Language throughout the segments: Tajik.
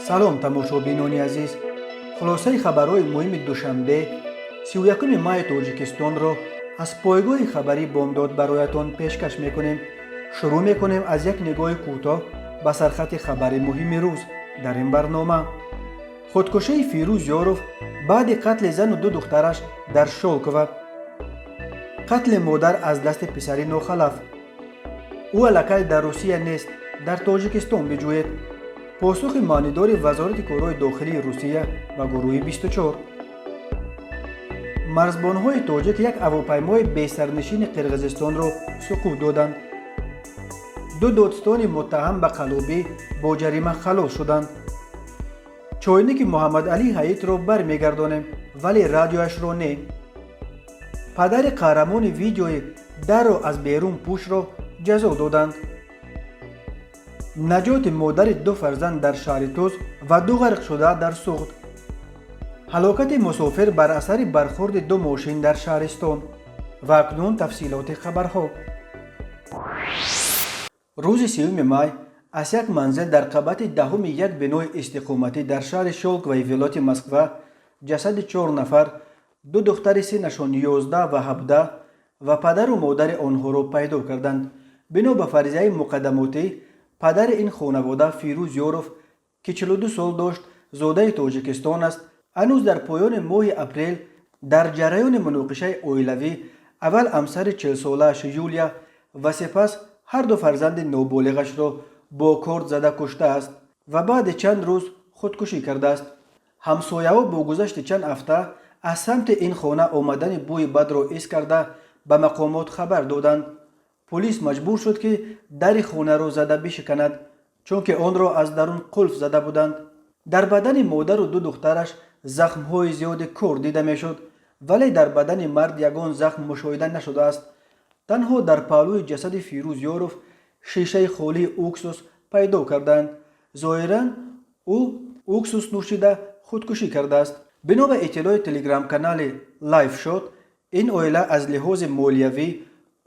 салом тамошобинони азиз, хулосаи хабарҳои муҳими душанбе 31 майи тоҷикистонро аз пойгоҳи хабари бомдод бароятон пешкаш мекунем. шурӯъ мекунем аз як нигоҳи кӯтоҳ ба сархати хабари муҳими рӯз дар ин барнома. худкушии Фирӯз Ёров баъди қатли зану ду духтараш дар Шолково. қатли модар аз дасти писари нохалаф. ӯ аллакай дар Русия нест, дар Тоҷикистон биҷӯед. посухи маънидори вазорати корҳои дохилии Русия ба гурӯҳи 24. марзбонҳои тоҷик як ҳавопаймои бесарнишини Қирғизистонро суқут доданд. ду додистони муттаҳам ба қаллобӣ бо ҷарима халос шуданд. чойники Муҳаммадалӣ Ҳаитро бармегардонем, вале радиоашро не. падари қаҳрамони видеои дарро аз берун пӯшро ҷазо доданд. наҷоти модари ду фарзанд дар шаҳри Туз ва ду ғарқшуда дар Суғд. ҳалокати мусофир бар асари бархӯрди ду мошин дар шаҳристон. ва акнун тафсилоти хабарҳо. рӯзи 3 май аз як манзил дар қабати даҳуми як бинои истиқоматӣ дар шаҳри Шолковои вилояти Москва ҷасади 4 нафар, ду духтари синашон 11 ва 17 ва падару модари онҳоро пайдо карданд. бино ба фаризияи муқаддамотӣ, падари ин хонавода Фирӯз Ёров, ки 42 сол дошт, зодаи Тоҷикистон аст, ҳанӯз дар поёни моҳи апрел дар ҷараёни муноқишаи оилавӣ аввал ҳамсари 40-солааш Юлия ва сипас ҳар ду фарзанди ноболиғашро бо корд зада куштааст ва баъди чанд рӯз худкушӣ кардааст. ҳамсояҳо бо гузашти чанд ҳафта аз самти ин хона омадани бӯи бадро ҳис карда ба мақомот хабар доданд. пулис маҷбур шуд ки дари хонаро зада бишиканад, чунки онро аз дарун қулф зада буданд. дар бадани модару ду духтараш захмҳои зиёди кор дида мешуд, вале дар бадани мард ягон захм мушоҳида нашудааст. танҳо дар паҳлӯи ҷасади Фирӯз Ёров шишаи холии уксус пайдо карданд. зоҳиран ӯ уксус нӯшида худкушӣ кардааст. бино ба иттилои телеграм-канали LiveShot, ин оила аз лиҳози молиявӣ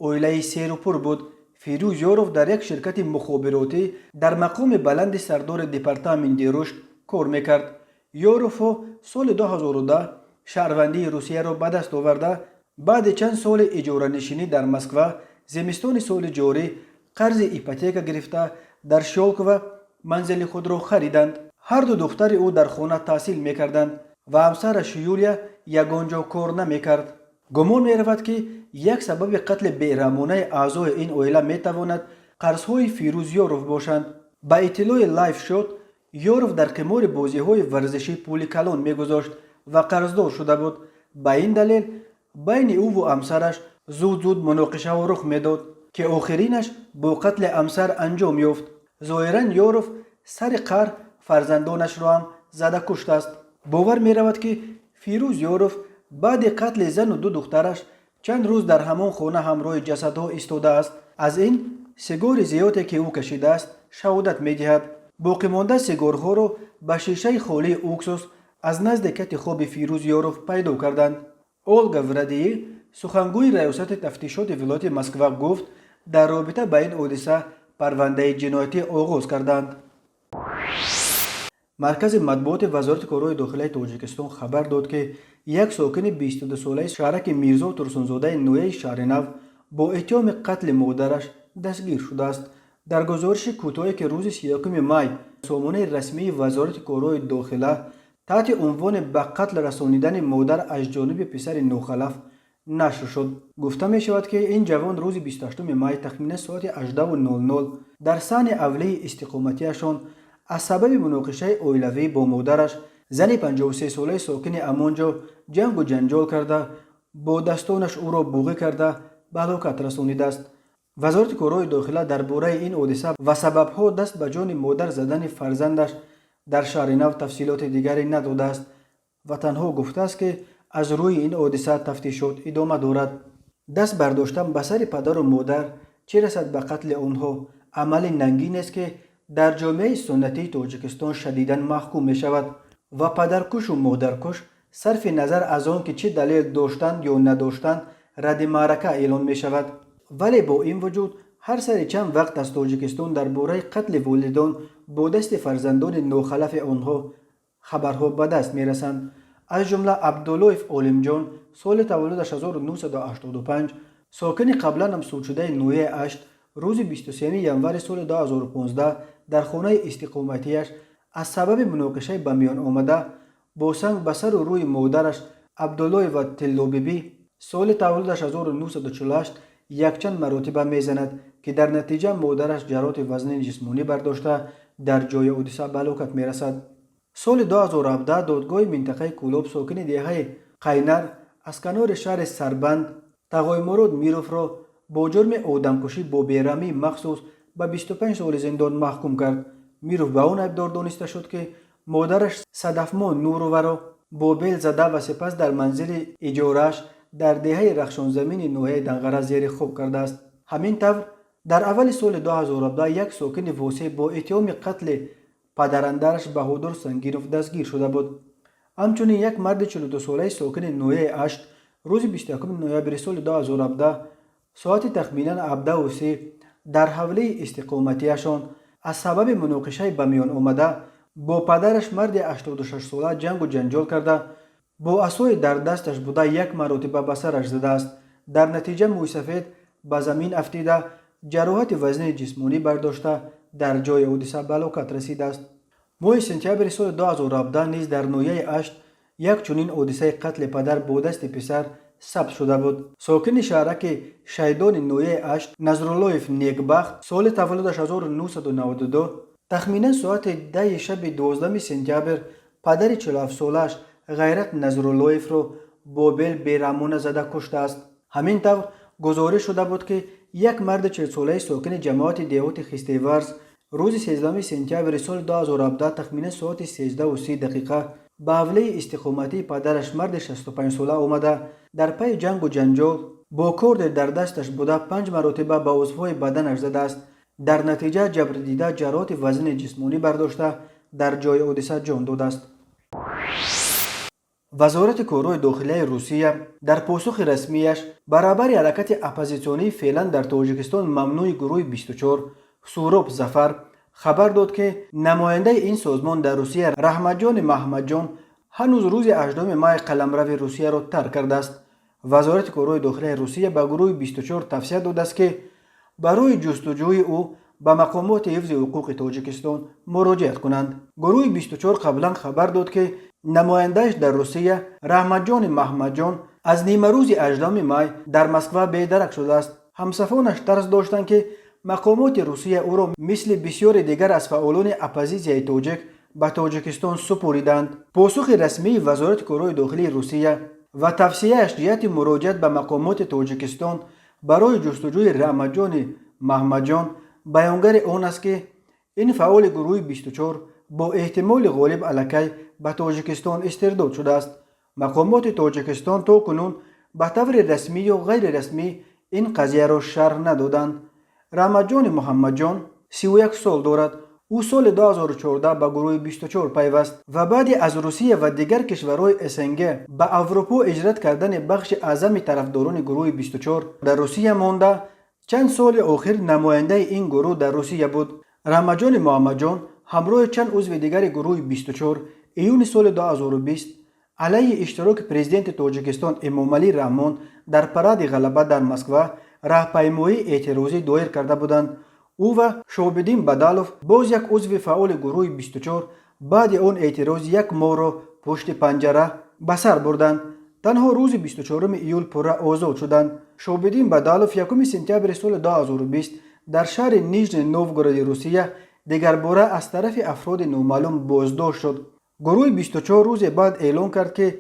оилаи серупур буд. Фирӯз Ёров дар як ширкати мухобиротӣ дар мақоми баланди сардори департаменти рушд кор мекард. Ёровҳо соли 2010 шаҳрвандии Русияро ба даст оварда, баъди чанд соли иҷоранишинӣ дар Москва, зимистони соли ҷорӣ қарзи ипотека гирифта дар Шолково манзили худро хариданд. ҳар ду духтари ӯ дар хона таҳсил мекарданд ва ҳамсараш Юлия ягонҷо кор намекард. гумон меравад, ки як сабаби қатли бераҳмонаи аъзои ин оила метавонад қарзҳои Фирӯз Ёров бошанд. ба иттилои LiveShot, Ёров дар қимори бозиҳои варзишӣ пули калон мегузошт ва қарздор шуда буд. ба ин далел байни ӯву ҳамсараш зуд муноқишаҳо рух медод, ки охиринаш бо қатли ҳамсар анҷом ёфт. зоҳиран Ёров сари қаҳр фарзандонашро ҳам зада куштааст. бовар меравад, ки Фирӯз Ёров баъди қатли зану ду духтараш чанд рӯз дар ҳамон хона ҳамроҳи ҷасадҳо истодааст. аз ин сигори зиёде, ки ӯ кашидааст, шаҳодат медиҳад. боқимонда сигорҳоро ба шишаи холии уксус аз назди кати хоби Фирӯз Ёров пайдо карданд. Олга Врадии, сухангӯи раёсати тафтишоти вилояти Москва, гуфт, дар робита ба ин ҳодиса парвандаи ҷиноятӣ оғоз карданд. маркази матбуоти вазорати корҳои дохилаи Тоҷикистон хабар дод, ки як сокини 22-солаи шаҳраки Мирзо Турсунзодаи ноҳияи Шаҳри Нав бо иттиҳоми қатли модараш дастгир шудааст. дар гузориши кӯтоҳе, ки рӯзи 31 май сомонаи расмии вазорати корҳои дохила таҳти унвони ба қатл расонидани модар аз ҷониби писари нохалаф нашр шуд. гуфта мешавад, ки ин ҷавон рӯзи 28 май тахминан соати 18:00 дар саҳни авлии истиқоматиашон аз сабаби муноқишаи оилавӣ бо модараш, зани 53-солаи сокини ҳамонҷо, ҷангу ҷанҷол карда, бо дастонаш ӯро буғӣ карда ба ҳалокат расонидааст. вазорати корҳои дохила дар бораи ин ҳодиса ва сабабҳо даст ба ҷони модар задани фарзандаш дар Шаҳри Нав тафсилоти дигаре надодааст ва танҳо гуфтааст, ки аз рӯи ин ҳодиса тафтишот идома дорад. даст бардоштан ба сари падару модар, чӣ расад ба қатли онҳо, амали нангинест, ки дар ҷомеаи суннатии Тоҷикистон шадидан маҳкум мешавад ва падаркушу модаркуш сарфи назар аз он, ки чӣ далел доштанд ё надоштанд, радди маърака эълон мешавад. вале бо ин вуҷуд هر سر چند وقت از تاجیکستان درباره قتل والدان با دست فرزندان ناخلف آنها خبرها به دست می رسند. از جمله عبداللطیف عالمجان سال تولدش 1985 ساکن قبلا هم سود شده نویه اشت روز 23 ینور سال 2015 در خانه استقامتیش از سبب مناقشه به میان آمده با سنگ به سر و روی مادرش عبدالله و تلو بیبی سال تولدش 1948 یک چند مراتبه میزند که در نتیجه مادرش جراحت وزن جسمانی برداشته در جای حادثه به هلاکت میرسد. سال 2017 دادگاه منطقه کولوب ساکن دهه قینر از کنار شهر سربند تقای مراد میروف را با جرم آدمکشی با بیرحمی مخصوص به 25 سال زندان محکوم کرد. میروف به آن ابدار دانسته شد که مادرش صدفمان نورو را با بیل زده و سپس در منزل اجارهش در دهه رخشان زمین نوحه دنغره زیر خواب کرده است. همین طور در اول سال 2017 یک ساکن واسع با اتهام قتل پدراندرش بهادر سنگینوف دستگیر شده بود. همچنین یک مرد 42 ساله ساکن نوحه اشت روز 21 نوامبر سال 2017 ساعت تخمینا 17:03 در حوله استقامتیشان از سبب مناقشه به میان آمده با پدرش مرد 86 ساله جنگ و جنجال کرده با عصای در دستش بوده یک مرتبه به سرش زده است. در نتیجه موی سفید به زمین افتیده جراحت وزن جسمانی برداشته در جای حادثه به هلاکت رسیده است. ماه سپتامبر سال 2017 نیز در نوحه اشت یک چنین حادثه قتل پدر با دست پسر ثبت شده بود. ساکن شهرک شهیدان نوحه اشت نظراللهیف نیکبخت سال تولدش 1992 تخمینا ساعت 10 شب 12 سپتامبر پدر 47 سالش غیرت نظراللهیف را با بیل بیرحمانه زده کشته است. همین طور گزارش شده بود که یک مرد 40 ساله ساکن جماعت دهات خستیورز روز 13 سپتامبر سال 2017 تخمینا ساعت 13:30 به حوله استقامتی پدرش مرد 65 ساله آمده در پی جنگ و جنجال با کورد در دستش بوده 5 مرتبه به عضوهای بدنش زده است. در نتیجه جبر دیده جراحت وزن جسمانی برداشته در جای حادثه جان داده است. وزارت کارهای داخلی روسیه در پاسخ رسمیش برابر حرکت اپوزیسیونی فعلا در تاجیکستان ممنوع گروه 24 سوروب ظفر خبر داد که نماینده این سازمان در روسیه رحمتجان محمدجان هنوز روز 18 ماه قلمرو روسیه را ترک کرده است. وزارت کارهای داخلی روسیه به گروه 24 توصیه داده است که برای جستجوی او به مقامات حفظ حقوق تاجیکستان مراجعت کنند. گروه 24 قبلا خبر داد که نمایندهش در روسیه رحمتجان محمدجان از نیمه روز 18 ماه در مسکو بیدرک شده است. همسفانش ترس داشتند که مقامات روسیه او را مثل بسیار دیگر از فعالان اپوزیسیون تاجیک به تاجیکستان سپردند. پاسخ رسمی وزارت کارهای داخلی روسیه و توصیه‌اش جهت مراجعت به مقامات تاجیکستان برای جستجوی رحمتجان محمدجان بیانگر آن است که این فعال گروه 24 با احتمال غالب الکی به تاجیکستان استرداد شده است. مقامات تاجیکستان تا کنون به طور رسمی یا غیر رسمی این قضیه را شرح ندادند. رحمتجان محمدجان 31 سال دارد. او سال 2014 به گروه 24 پیوست و بعد از روسیه و دیگر کشورهای اسنگه به اروپا هجرت کردن بخش اعظم طرفداران گروه 24 در روسیه مانده چند سال آخر نماینده این گروه در روسیه بود. رحمتجان محمدجان همراه چند عضو دیگر گروه 24 ایون سال 2020 علیه اشتراک پرزیدنت تاجیکستان امامعلی رحمان در پراد غلبه در مسکو راهپیمایی اعتراضی دایر کرده بودند. او و شابدین بدالوف باز یک عضو فعال گروه 24 بعد آن اعتراض یک ماه را پشت پنجره به سر بردند. تنها روز 24 ایول پره آزاد شدند. شابدین بدالوف 1 سپتامبر سال 2020 در شهر نیژنی نوگورود روسیه دیگر باره از طرف افراد نامعلوم بازداشت شد. گروه 24 روز بعد اعلام کرد که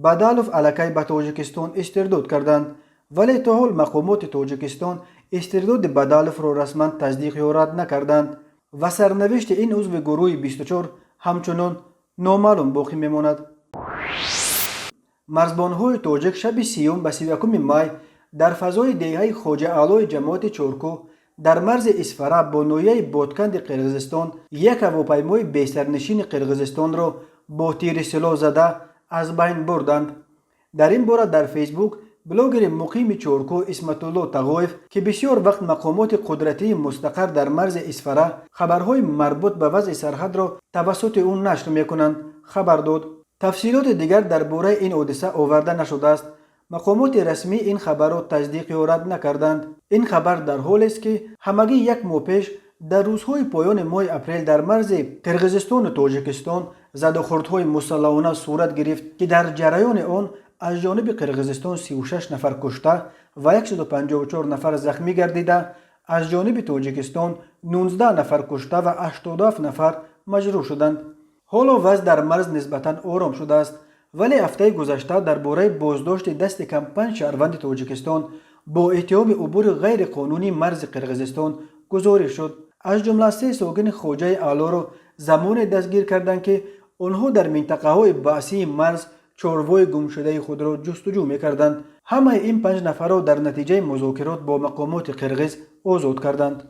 بدالوف الکی به تاجیکستان استرداد کردند، ولی تا حال مقامات تاجیکستان استرداد بدالوف را رسما تصدیق یا رد نکردند و سرنوشت این عضو گروه 24 همچنان نامعلوم باقی میماند. مرزبانهای تاجیک شب 30 به 31 مای در فضای دهه خواجه اعلی جماعت چارکو در مرز اسفره با نوحه بادکند قرقیزستان یک هواپیمای بی‌سرنشین قرقیزستان را با تیر سلاح زده از بین بردند. در این باره در فیسبوک بلوگر مقیم چورکو اسمتالله تغویف که بسیار وقت مقامات قدرتی مستقر در مرز اسفره خبرهای مربوط به وضع سرحد را توسط اون نشر میکنند خبر داد. تفصیلات دیگر درباره این حادثه آورده نشده است. مقامات رسمی این خبر را تصدیق یا رد نکردند. این خبر در حالی است که همگی یک ماه پیش در روزهای پایان ماه اپریل در مرز قرقیزستان و تاجیکستان زدوخوردهای مسلحانه صورت گرفت که در جریان آن از جانب قرقیزستان 36 نفر کشته و 154 نفر زخمی گردیده، از جانب تاجیکستان 19 نفر کشته و 87 نفر مجروح شدند. حالا وضع در مرز نسبتاً آرام شده است، ولی هفته گذشته درباره بازداشت دست کم 5 شهروند تاجیکستان با اتهام عبور غیر قانونی مرز قرقیزستان گزارش شد. از جمله 3 سوگن خوجه اعلی را زمان دستگیر کردند که آنها در منطقه های بعثی مرز چاروای گم شده خود را جستجو می‌کردند. همه این 5 نفر را در نتیجه مذاکرات با مقامات قرقیز آزاد کردند.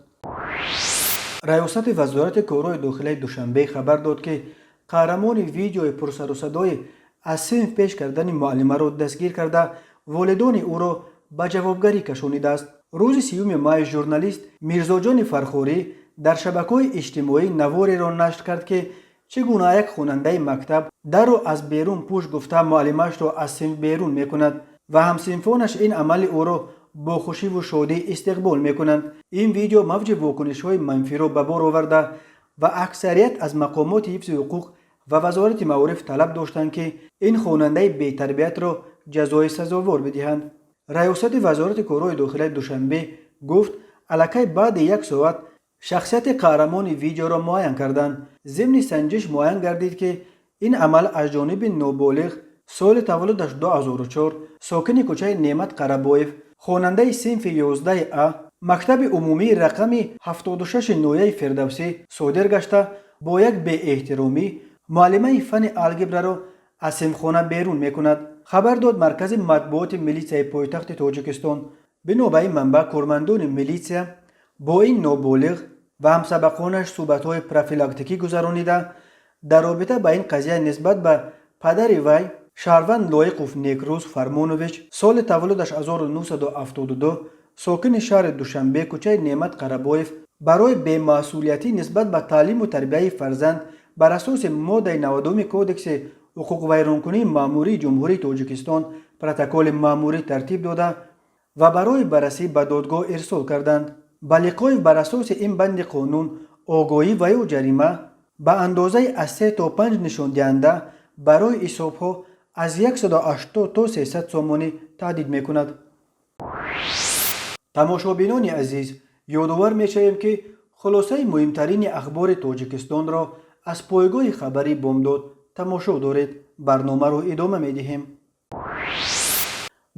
ریاست وزارت کارهای داخلی دوشنبه خبر داد که قهرمان ویدیوی پرسر و صدای از صنف پیش کردن معلمه را دستگیر کرده والدان او را به جوابگری کشانیده است. روز 30 ماه ژورنالیست میرزاجان فرخوری در شبکه‌های اجتماعی نواری را نشر کرد که چگونه یک خواننده مکتب در را از بیرون پوش گفته معلمش را از صنف بیرون میکند و همصنفانش این عمل او را با خوشی و شادی استقبال میکنند. این ویدیو موج واکنش‌های منفی را به بار آورده و اکثریت از مقامات حفظ حقوق و وزارت معارف طلب داشتند که این خواننده بی‌تربیت را جزای سزاوار بدهند. ریاست وزارت کارهای داخلی دوشنبه گفت الکی بعد 1 ساعت شخصیت قهرمان ویدیو را معاین کردند. ضمن سنجش معاین گردید که این عمل از جانب نابالغ سال تولدش 2004 ساکن کوچه نعمت قربایف خواننده صنف 11A مکتب عمومی رقم 76 نویه فردوسی صادر گشته با یک بی احترامی معلمه فن الگبر را از صنفخانه بیرون میکند. خبر داد مرکز مطبوعات میلیسیای پایتخت تاجیکستان. بنا به این منبع کارمندان میلیسیا با این نابالغ و همسبقانش صحبت‌های پروفیلاکتیکی گذرانیده در رابطه با این قضیه نسبت به پدر وی شهروند لایقوف نیکروز فرمانویچ سال تولدش 1972 ساکن شهر دوشنبه کوچه نعمت قربایف برای بی‌مسئولیتی نسبت به تعلیم و تربیت فرزند بر اساس ماده 90 کودکس حقوق ویرانکنی ماموری جمهوری تاجیکستان پروتکل ماموری ترتیب داده و برای بررسی به دادگاه ارسال کردند. بلیقای بر اساس این بند قانون آگاهی و یا جریمه به اندازه از 3 تا 5 نشان دهنده برای حسابها از 180 تا 300 سامانی تهدید میکند. تماشابینان عزیز، یادآور میشویم که خلاصه مهمترین اخبار تاجیکستان را از پایگاه خبری بامداد تماشا دارید. برنامه را ادامه میدهیم.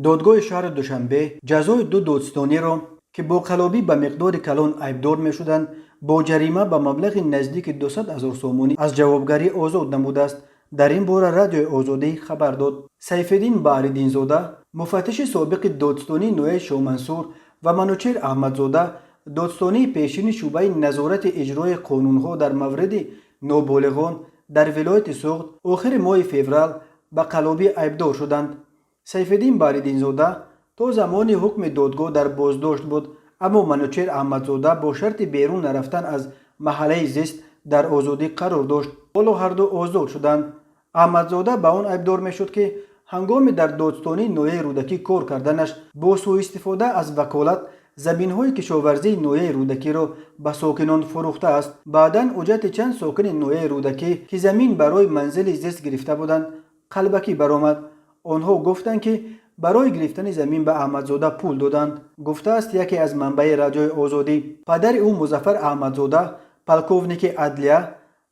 دادگاه شهر دوشنبه جزای 2 دادستانی را که با قلابی به مقدار کلان عیبدار می شدند با جریمه به مبلغ نزدیک 200,000 سامانی از جوابگری آزاد نموده است. در این باره رادیو آزادی خبر داد. سیفالدین بحرالدین زاده مفتش سابق دادستانی نویه شامنصور و منوچهر احمدزاده دادستانی پیشین شعبه نظارت اجرای قانونها در مورد نابالغان در ولایت سوخت آخر ماه فوریه به قلابی عیبدار شدند. سیفالدین بحرالدین زاده تا زمان حکم دادگاه در بازداشت بود، اما منوچهر احمدزاده با شرط بیرون نرفتن از محله زیست در آزادی قرار داشت. حالا هر دو آزاد شدند. احمدزاده به آن عیبدار میشد که هنگام در دادستانی نویه رودکی کار کردنش با سوء استفاده از وکالت زمین‌های کشاورزی نویه رودکی را به ساکنان فروخته است. بعداً حجت چند ساکن نویه رودکی که زمین برای منزل زیست گرفته بودند قلبکی برآمد. آنها گفتند که برای گرفتن زمین به احمدزاده پول دادند. گفته است یکی از منبع رادیو آزادی. پدر او مظفر احمدزاده پلکوونیک عدلیه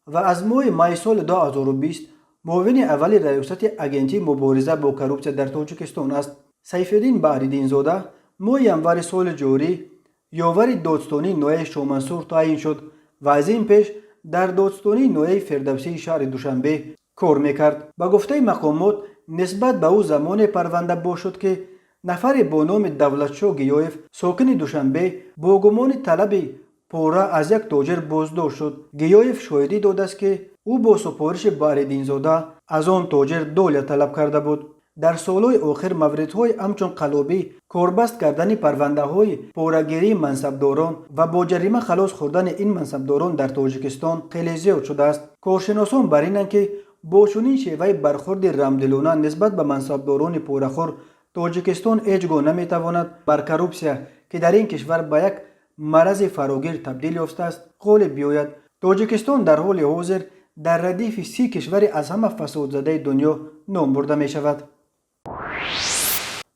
و از ماه سال 2020 معاون اول ریاست اگنتی مبارزه با کروپسیا در تاجیکستان است. سیفالدین بحرالدین زاده ماه ینور سال جاری یاور دادستانی نویه شامنصور تعیین شد و از این پیش در دادستانی نویه فردوسی شهر دوشنبه کار میکرد. با گفته مقامات نسبت به او زمان پرونده باشد که نفر با نام دولتشاه گیایف ساکن دوشنبه با گمان طلب پوره از یک تاجر بازداشت شد. گیایف شاهدی داده است که او با سفارش بحرالدین زاده از آن تاجر دولت طلب کرده بود. در سالهای آخر موردهای همچون قلابی، کوربست کردن پرونده‌های پوره‌گیری منصبداران و با جریمه خلاص خوردن این منصبداران در تاجیکستان خیلی زیاد شده است. کارشناسان بر اینند که با چنین شیوه برخورد رمدلانه نسبت به منصبداران پوره‌خور، تاجیکستان هیچگاه نمیتواند بر کروپسیا که در این کشور به یک مرض فراگیر تبدیل یافته است غالب بیاید. تاجیکستان در حال حاضر در ردیف 30 کشور از همه فسادزده دنیا نام برده می شود.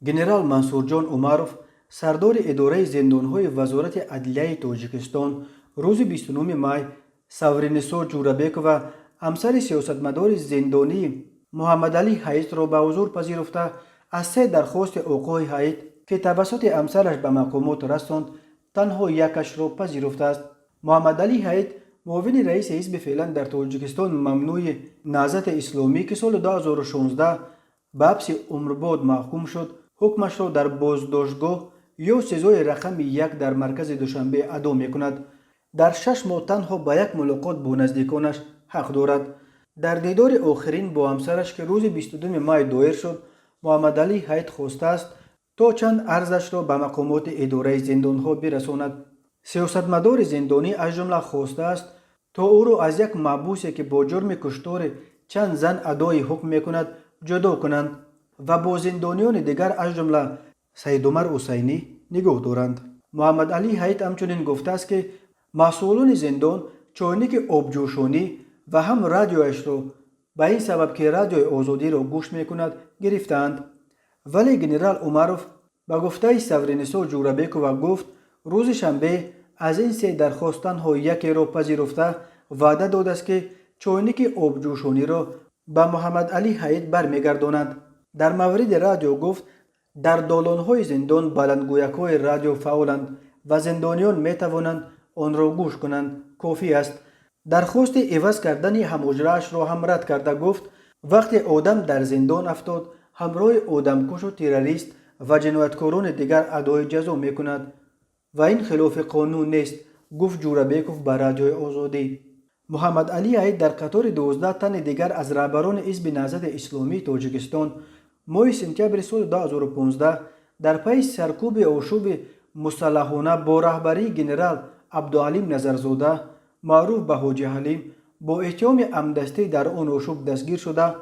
گنرال منصور جان عمروف، سردار اداره زندانهای وزارت عدلیه تاجیکستان، روز 29 مای سورینسا جورابک و همسر سیاستمدار زندانی محمد علی حیات را به حضور پذیرفته از 3 درخواست آقای حیات که توسط همسرش به مقامات رساند تنها یکش را پذیرفته است. محمد علی حیات، معاون رئیس حزب فعلا در تاجیکستان ممنوع نهضت اسلامی که سال 2016 به حبس عمرباد محکوم شد، حکمش را در بازداشتگاه یا سزای رقم 1 در مرکز دوشنبه ادا می کند. در 6 ماه تنها به یک ملاقات با نزدیکانش حق دارد. در دیدار آخرین با همسرش که روز 22 مای دایر شد، محمد علی حیات خواسته است تا چند عرضش را به مقامات اداره زندانها برساند. سیاستمدار زندانی از جمله خواسته است تا او را از یک محبوسی که با جرم کشتار چند زن ادای حکم میکند جدا کنند و با زندانیان دیگر از جمله سید عمر حسینی نگاه دارند. محمد علی حیات همچنین گفته است که مسئولان زندان چایnik آبجوشانی و هم رادیویش را به این سبب که رادیوی آزادی را گوش میکند گرفتند. ولی گنرال عمروف به گفته سورینسا جورابک و گفت روز شنبه از این 3 درخواست تنها یکی را پذیرفته وعده داده است که چایnik آبجوشانی را به محمد علی حیات برمیگرداند. در مورد رادیو گفت در دالان‌های زندان بلندگویک‌های رادیو فعالند و زندانیان میتوانند آن را گوش کنند، کافی است. درخواست عوض کردن هماجره‌اش را هم رد کرده گفت وقتی آدم در زندان افتاد همراه آدمکش و تروریست و جنایتکاران دیگر ادای جزا میکند و این خلاف قانون نیست، گفت جورابکوف به رادیوی آزادی. محمد علی حیات در قطار 12 تن دیگر از رهبران حزب نهضت اسلامی تاجیکستان ماه سپتامبر سال 2015 در پی سرکوب آشوب مسلحانه با رهبری گنرال عبدالحلیم نظرزاده معروف به حاجی حلیم با اتهام همدستی در آن آشوب دستگیر شده.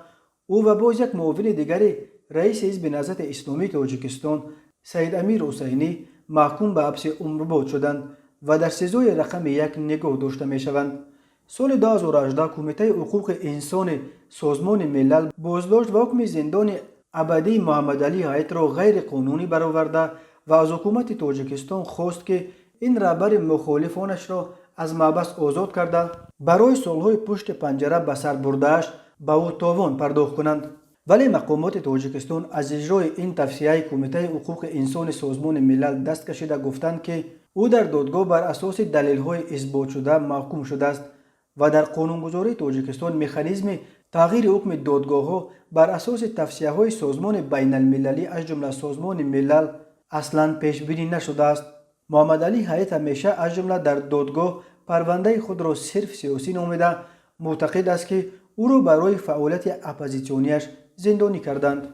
او و باز یک معاون دیگری رئیس حزب نهضت اسلامی تاجیکستان سید امیر حسینی محکوم به حبس عمرباد شدند و در سزای رقم 1 نگاه داشته می شوند. سال 2018 کمیته حقوق انسان سازمان ملل بازداشت و حکم زندان ابدی محمد علی حیات را غیر قانونی برآورده و از حکومت تاجیکستان خواست که این رهبر مخالفانش را از محبس آزاد کرده برای سالهای پشت پنجره به سر برده‌اش به او تاوان پرداخت کنند. ولی مقامات تاجیکستان از اجرای این توصیه کمیته حقوق انسان سازمان ملل دست کشیده گفتند که او در دادگاه بر اساس دلیل‌های اثبات شده محکوم شده است و در قانونگذاری تاجیکستان مکانیزم تغییر حکم دادگاه‌ها بر اساس توصیه‌های سازمان بین المللی از جمله سازمان ملل اصلاً پیش بینی نشده است. محمد علی حیات همیشه از جمله در دادگاه پرونده خود را صرف سیاسی نامیده معتقد است که او را برای فعالیت اپوزیسیونیش زندانی کردند.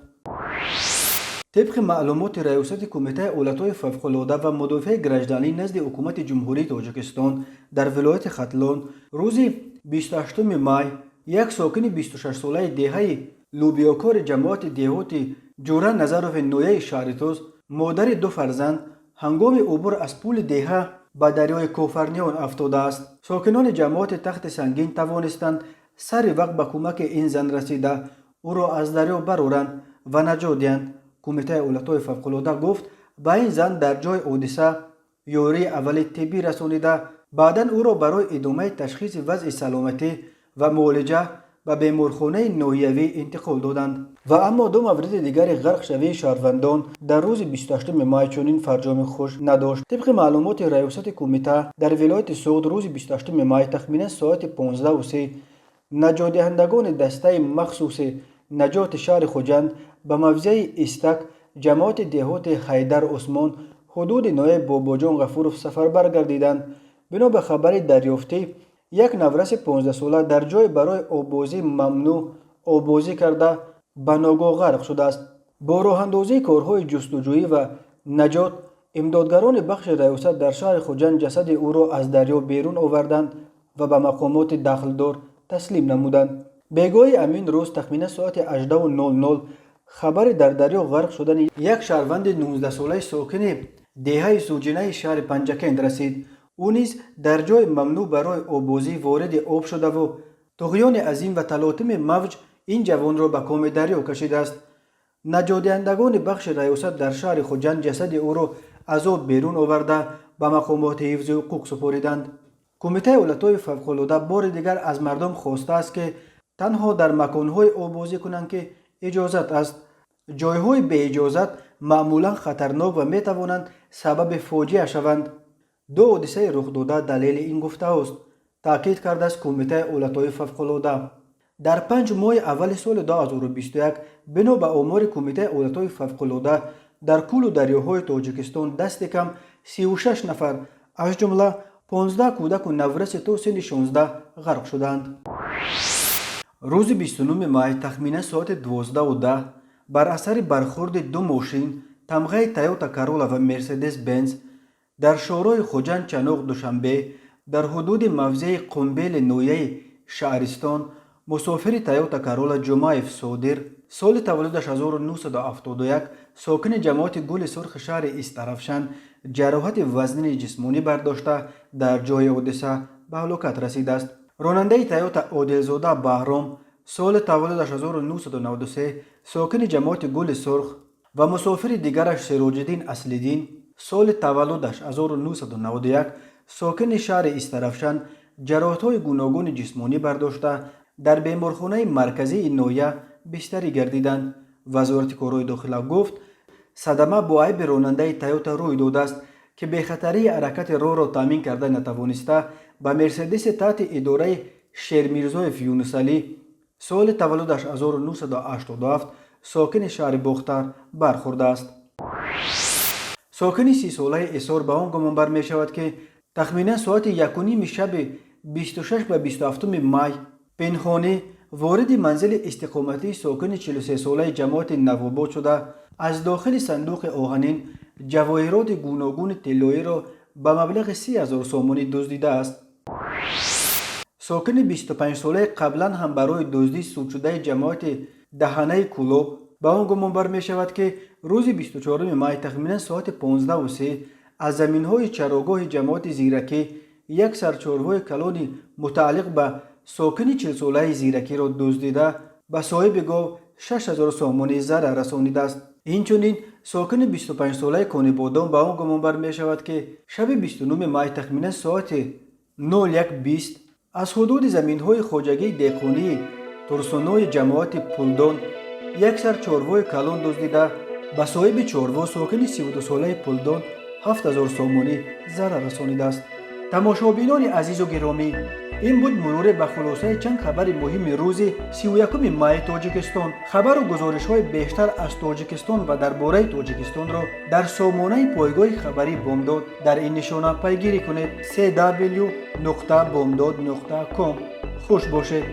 طبق معلومات ریاست کمیته حالتهای فوق‌العاده و مدافع گرجدانی نزد حکومت جمهوری تاجیکستان در ولایت ختلان روز 28 مای یک ساکن 26 ساله دهه لوبیاکار جماعت دهاتی جوره نظروف نویه شهرتوز مادر 2 فرزند هنگام عبور از پول دهه به دریای کوفرنیان افتاده است. ساکنان جماعت تخت سنگین توانستند سر وقت به کمک این زن رسیده او را از دریا برآورند و نجات دهند. کمیته حالتهای فوق‌العاده گفت به این زن در جای حادثه یاری اولی طبی رسانیده بعداً او را برای ادامه تشخیص وضع سلامتی و معالجه به بیمارخانه ناحیوی انتقال دادند. و اما 2 مورد دیگر غرق شوی شهروندان در روز 28 مای چنین فرجام خوش نداشت. طبق معلومات ریاست کمیته در ولایت سوات روز 28 مای تخمینا ساعت 15:03 نجات دهندگان دسته مخصوص نجات شهر خوجند به موضع استک جماعت دهات حیدر عثمان حدود نوع باباجان غفورов سفر برگردیدند. بنا به خبر دریافتی یک نورس 15 ساله در جای برای آببازی ممنوع آببازی کرده به ناگاه غرق شده است. бо роҳандозии корҳои ҷустуҷӯӣ ва наҷот имдодгарони бахши раёсат дар шаҳри хуҷанд ҷасади ӯро аз дарё берун оварданд ва ба мақомоти дахлдор таслим намуданд. бегоҳи амин рӯз тахминан соати 18:00 хабаре дар дарё ғарқ шудани як шаҳрванди 19-солаи сокини деҳаи суҷинаи шаҳри панҷакент расид. ӯ низ дар ҷои мамнӯъ барои оббозӣ вориди об шудаву туғёни азим ва талотими мавҷ ин ҷавонро ба коми дарё кашидааст. наҷотдиҳандагони бахши раёсат дар шаҳри хуҷанд ҷасади ӯро аз об берун оварда ба мақомоти ҳифзи ҳуқуқ супориданд. кумитаи ҳолатҳои фавқулода бори дигар аз мардум хостааст ки танҳо дар маконҳое оббозӣ кунанд ки иҷозат аст. ҷойҳои беиҷозат маъмулан хатарнок ва метавонанд сабаби фоҷиа шаванд. ду ҳодисаи рухдода далели ин гуфтаҳост, таъкид кардааст кумитаи ҳолатҳои фавқулода. дар 5 моҳи аввали соли 2021 бино ба омори кумитаи ҳолатҳои фавқулода дар куллу дарёҳои тоҷикистон дасти кам 36 нафар аз ҷумла 15 кӯдаку навраси то синни 16 ғарқ шуданд. рӯзи 29 май тахминан соати 12:10 бар асари бархӯрди ду мошин тамғаи Toyota Corolla ва Mercedes Benz дар шоҳроҳи Хуҷанд Чаноқ Душанбе дар ҳудуди мавзеи Қумбели ноҳияи Шаҳристон мусофири Toyota Corolla Ҷумаев Содир соли таваллудаш 1971 сокини ҷамоати Гули Сурхи шаҳри Истарафшан ҷароҳати вазнини ҷисмонӣ бардошта дар ҷои ҳодиса ба ҳалокат расидааст. ронандаи Toyota Одилзода Баҳром соли таваллудаш 1993 сокини ҷамоати Гули Сурх ва мусофири дигараш Сироҷиддин Аслиддин соли таваллудаш 1991 сокини шаҳри Истарафшан ҷароҳатҳои гуногуни ҷисмонӣ бардошта дар беморхонаи марказии ноҳия бистарӣ гардиданд. вазорати корҳои дохила гуфт, садама бо айби ронандаи Toyota рӯй додааст ки бехатарии ҳаракати роҳро таъмин карда натавониста ба Мерседеси таҳти идораи Шермирзоев Юнусалӣ соли таваллудаш 1987 сокини шаҳри Бохтар бархӯрдааст. сокини 30-солаи Эсор ба он гумонбар мешавад ки тахминан соати 1:30 шаби 26 ба 27 май пинҳонӣ вориди манзили истиқоматии сокини 43-солаи ҷамоати Навобод шуда аз дохили сандуқи оҳанин ҷавоҳироти гуногуни тиллоиро ба маблағи 30,000 сомонӣ дуздидааст. сокини 25-солаи қаблан ҳам барои дуздии судшудаи ҷамоати Даҳанаи Кулоб ба он гумонбар мешавад ки рӯзи 24 май тахминан соати 15:30 аз заминҳои чарогоҳи ҷамоати Зиракӣ як сарчорвои калони мутааллиқ ба сокини 40-солаи Зиракиро дуздида ба соҳиби гов 6,000 сомонӣ зарар расонидааст. инчунин сокини 25-солаи Конибодон ба он гумонбар мешавад ки шаби 29 май тахминан соати 01:20 аз ҳудуди заминҳои хоҷагии деҳқонии турсунои ҷамоати Пулдон як сар чорвои калон дуздида ба соҳиби чорво сокини 32-солаи Пулдон 7,000 сомонӣ зарар расонидааст. тамошобинони азизу гиромӣ, ин буд муруре ба хулосаи чанд хабари муҳими рӯзи 31 майи Тоҷикистон. хабару гузоришҳои бештар аз Тоҷикистон ва дар бораи Тоҷикистонро дар сомонаи пойгоҳи хабарии Бомдод дар ин нишона пайгирӣ кунед: cw.bomdod.com. хуш бошед.